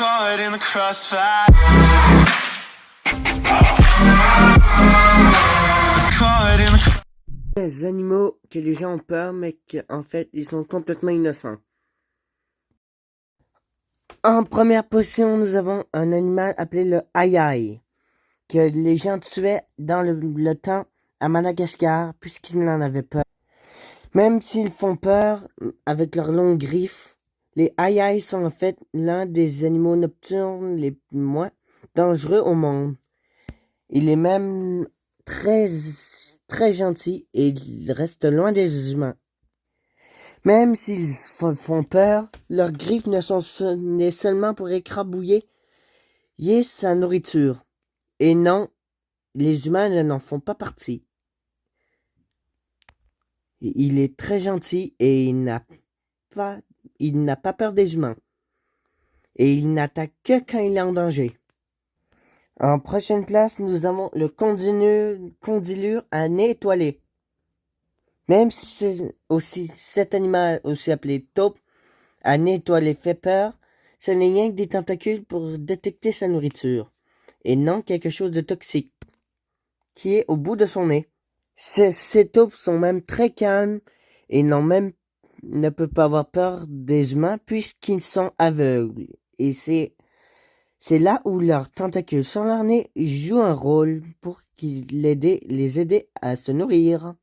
caught in the crossfire. It's caught in the Des animaux que les gens ont peur, mais qu'en fait, ils sont complètement innocents. En première position, nous avons un animal appelé le aïe-aïe, que les gens tuaient dans le temps à Madagascar, puisqu'ils n'en avaient peur. Même s'ils font peur avec leurs longues griffes, les aïe-aïe sont en fait l'un des animaux nocturnes les moins dangereux au monde. Il est même très gentil et il reste loin des humains. Même s'ils font peur, leurs griffes n'est seulement pour écrabouiller sa nourriture. Et non, les humains n'en font pas partie. Il est très gentil et il n'a pas peur des humains. Et il n'attaque que quand il est en danger. En prochaine place, nous avons le condylure à nez étoilé. Même si cet animal, aussi appelé taupe, à nez étoilé fait peur, ce n'est rien que des tentacules pour détecter sa nourriture, et non quelque chose de toxique, qui est au bout de son nez. Ces taupes sont même très calmes, et ne peuvent pas avoir peur des humains, puisqu'ils sont aveugles. Et c'est là où leurs tentacules sur leur nez jouent un rôle pour les aider à se nourrir.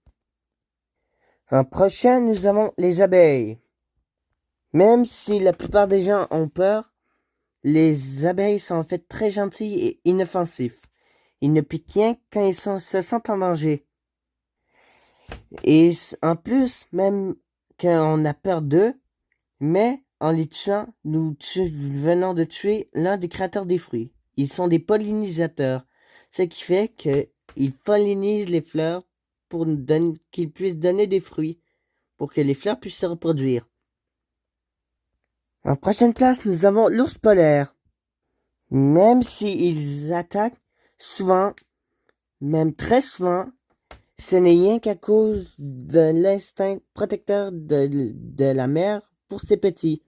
En prochain, nous avons les abeilles. Même si la plupart des gens ont peur, les abeilles sont en fait très gentilles et inoffensifs. Ils ne piquent rien quand ils se sentent en danger. Et en plus, même quand on a peur d'eux, mais en les tuant, nous venons de tuer l'un des créateurs des fruits. Ils sont des pollinisateurs, ce qui fait qu'ils pollinisent les fleurs pour qu'ils puissent donner des fruits, pour que les fleurs puissent se reproduire. En prochaine place, nous avons l'ours polaire. Même s'ils attaquent souvent, même très souvent, ce n'est rien qu'à cause de l'instinct protecteur de la mère pour ses petits.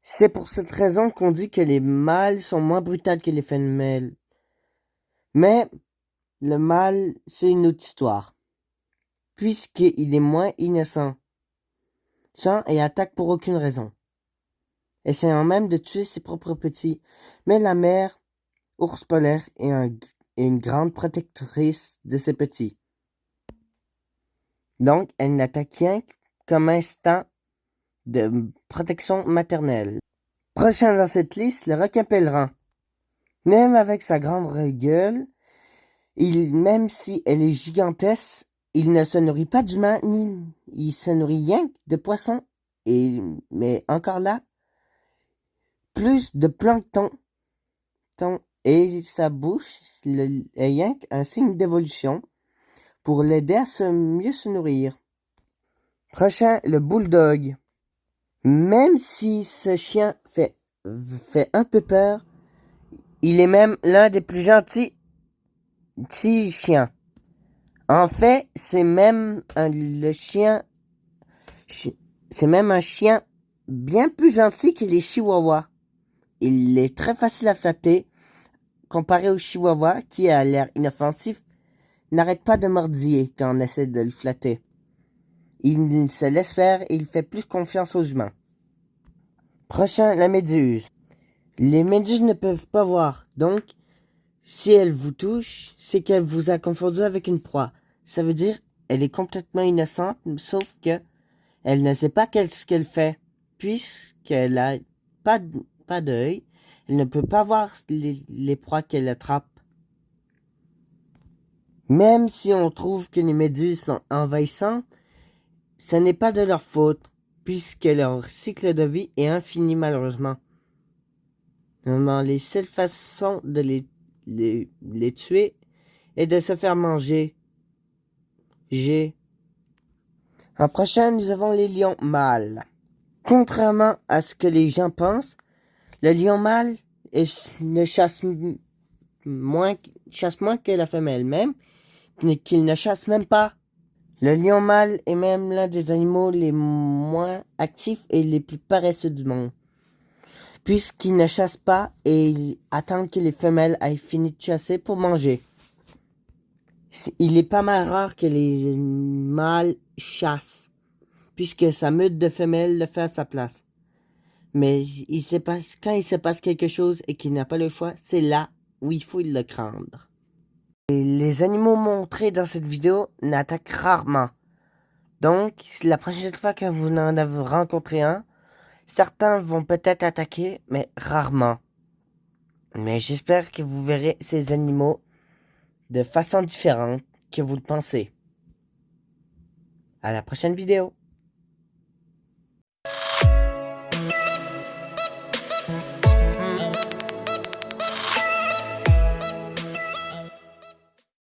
C'est pour cette raison qu'on dit que les mâles sont moins brutals que les femelles. Mais le mâle, c'est une autre histoire, puisqu'il est moins innocent, et attaque pour aucune raison, essayant même de tuer ses propres petits. Mais la mère, ours polaire, est une grande protectrice de ses petits. Donc, elle n'attaque rien comme instinct de protection maternelle. Prochain dans cette liste, le requin pèlerin. Même avec sa grande gueule, même si elle est gigantesque, il ne se nourrit pas d'humains, il se nourrit rien que de poissons, mais encore là, plus de plancton. Et sa bouche est rien qu'un signe d'évolution pour l'aider à mieux se nourrir. Prochain, le bulldog. Même si ce chien fait un peu peur, il est même l'un des plus gentils chiens. En fait, c'est même un chien bien plus gentil que les chihuahuas. Il est très facile à flatter, comparé au chihuahua qui a l'air inoffensif, n'arrête pas de mordiller quand on essaie de le flatter. Il se laisse faire et il fait plus confiance aux humains. Prochain, la méduse. Les méduses ne peuvent pas voir, donc si elle vous touche, c'est qu'elle vous a confondu avec une proie. Ça veut dire elle est complètement innocente, sauf que elle ne sait pas ce qu'elle fait, puisqu'elle a pas d'œil. Elle ne peut pas voir les proies qu'elle attrape. Même si on trouve que les méduses sont envahissantes, ce n'est pas de leur faute, puisque leur cycle de vie est infini malheureusement. Normalement, les seules façons de les tuer est de se faire manger. En prochain, nous avons les lions mâles. Contrairement à ce que les gens pensent, le lion mâle chasse moins que la femelle, même qu'il ne chasse même pas. Le lion mâle est même l'un des animaux les moins actifs et les plus paresseux du monde. puisqu'ils ne chassent pas et ils attendent que les femelles aient fini de chasser pour manger. Il est pas mal rare que les mâles chassent, puisque sa meute de femelles le fait à sa place. Mais quand il se passe quelque chose et qu'il n'a pas le choix, c'est là où il faut le craindre. Et les animaux montrés dans cette vidéo n'attaquent rarement. Donc, la prochaine fois que vous en avez rencontré un, certains vont peut-être attaquer, mais rarement. Mais j'espère que vous verrez ces animaux de façon différente que vous le pensez. À la prochaine vidéo.